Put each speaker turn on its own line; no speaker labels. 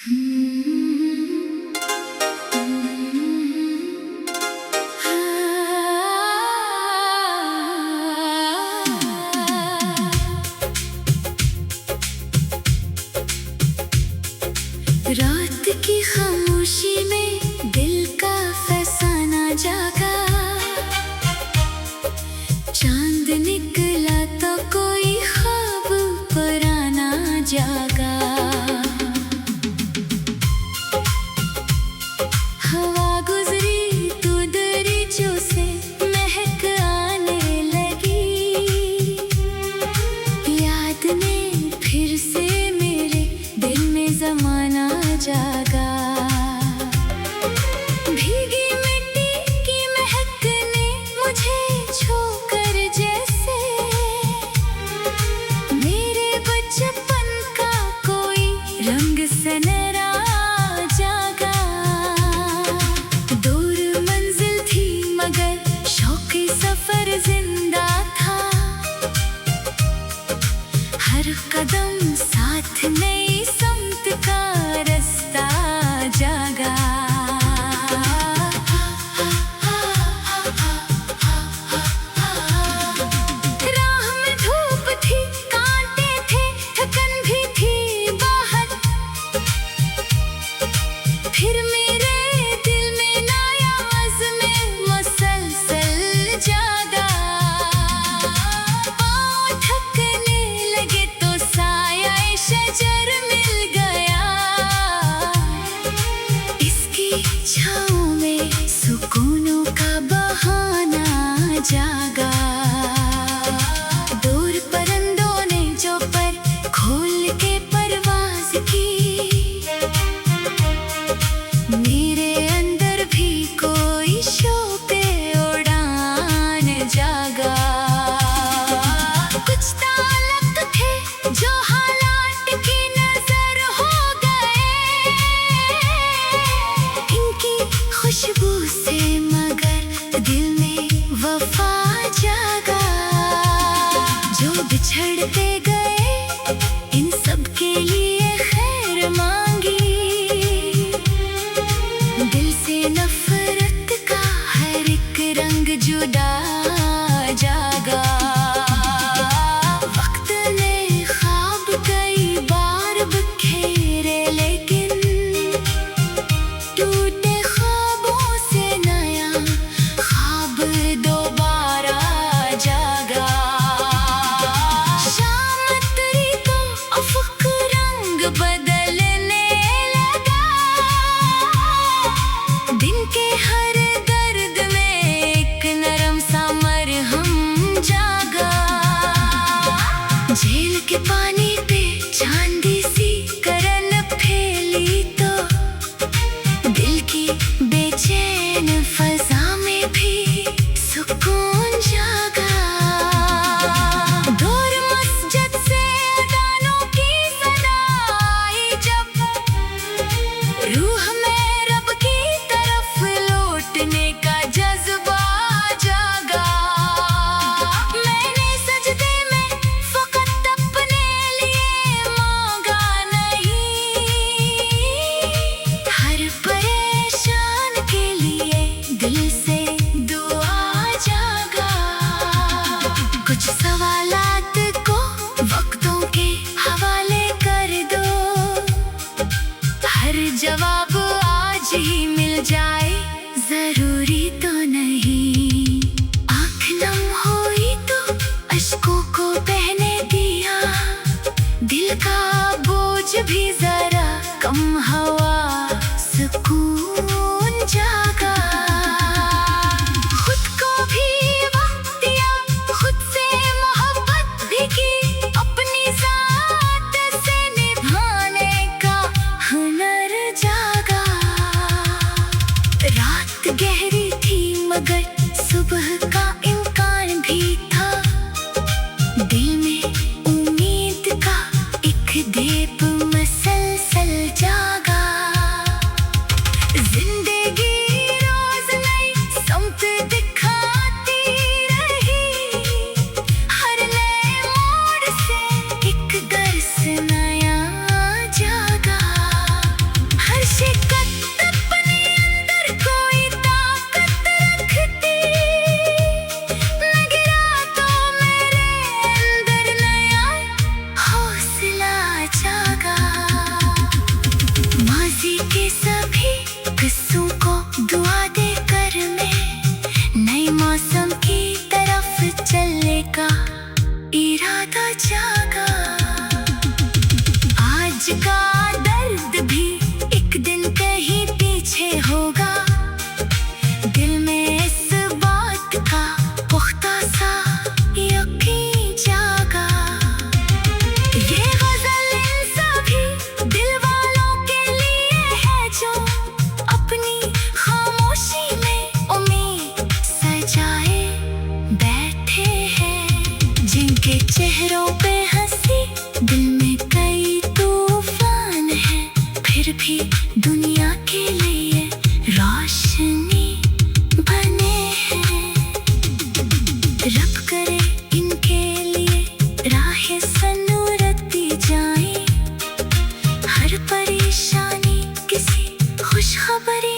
रात की खामोशी में दिल का फसाना जागा। चांद निकला तो कोई ख्वाब पुराना जागा। हवा गुजरी तो दरीचों से महक आने लगी। याद ने फिर से मेरे दिल में ज़माना जागा। भीगी मिट्टी की महक ने मुझे छूकर जैसे मेरे बचपन का कोई रंग सनरा जागा। दूर मंजिल थी मगर शौक़ी सफर जिंदा था। हर कदम साथ नई समत का रास्ता जागा। राह में धूप थी, कांटे थे, थकन भी थी बाहर। फिर मेरे दिल में नया अज़्म मुसलसल जागा। पाँव थकने लगे तो साया शजर मिल गया। इसकी छाँव में सुकूनों का बहाना जागा। दूर परिंदों ने जो पर खोल के परवाज़ की, मेरे अंदर भी कोई शौक़े उड़ान जागा। कुछ ताल्लुक़ थे जो हालात की नज़र हो गए। इनकी खुशबू से मगर दिल में वफ़ा जागा। जो बिछड़ते गए इन सब के लिए खैर मांगी। दिल से नफ़रत का हर एक रंग जुदा जागा। वक्त ने ख्वाब कई बार बिखेरे लेकिन टूटे ख्वाबों से नया ख्वाब दोबारा जागा। शाम उतरी तो अफ़क़ रंग बदलने लगा। दिन के हर दर्द में एक नरम सा मरहम जागा। झील के पानी पे चांदी सी करन फैली तो दिल की बेचैन फ़ज़ा में भी सुकून जागा। दूर मस्जिद से अज़ानों की सदा आई जब रूह में रब की तरफ लौटने का जज्बा जागा। मैंने सजदे में फ़क़त अपने लिए मांगा नहीं। हर परेशान के लिए दिल से दुआ जागा। कुछ सवालात को वक्तों के हवाले कर दो। हर जवाब आज ही मिल जाए ज़रूरी तो नहीं। आँख नम हुई तो अश्कों को बहने दिया। दिल का बोझ भी ज़रा कम हुआ, सुकून जागा। खुद को भी वक्त दिया, खुद से मोहब्बत भी की। अपनी ज़ात से निभाने का हुनर जागा। रात गहरी थी मगर सुबह का इम्कान भी था। दिल में उम्मीद का एक दीप मुसलसल जागा। फिर भी दुनिया के लिए रोशनी बने हैं। रब करे इनके लिए राहें सनूरत दी जाए, हर परेशानी किसी खुशखबरी